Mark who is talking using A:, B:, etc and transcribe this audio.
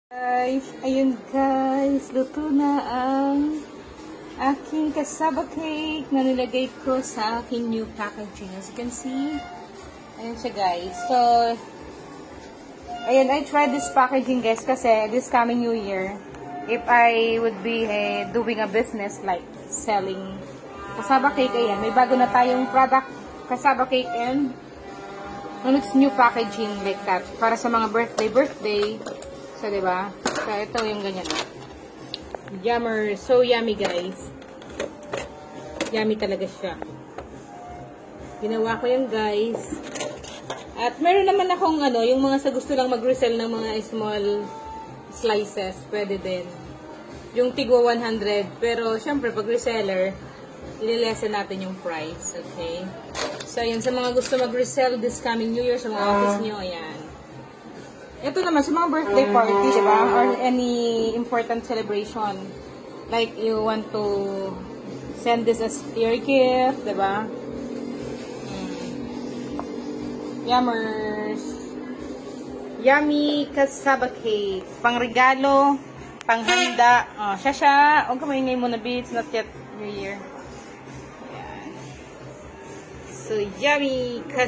A: Ayun guys, luto na ang aking cassava cake na nilagay ko sa aking new packaging. As you can see, ayun siya guys. So, ayun, I tried this packaging guys kasi this coming new year, if I would be doing a business like selling cassava cake, ayan, may bago na tayong product, cassava cake and it's new packaging like that. Para sa mga birthday. So, diba? So, ito yung ganyan. Yummer. So, yummy, guys. Yummy talaga siya. Ginawa ko yung guys. At meron naman akong yung mga sa gusto lang mag-resell ng mga small slices. Pwede din. Yung tigwa 100. Pero, syempre, pag reseller, ililesen natin yung price. Okay? So, yun. Sa mga gusto mag-resell this coming New Year, sa mga office nyo, ayan. Ito naman, sa mga birthday party, diba? Or any important celebration. Like, you want to send this as your gift, diba? Yummers! Yummy cassava cake. Pangregalo, panghanda. Oh, siya. Huwag ka maingay muna, B. It's not yet New Year. Ayan. So, yummy cassava.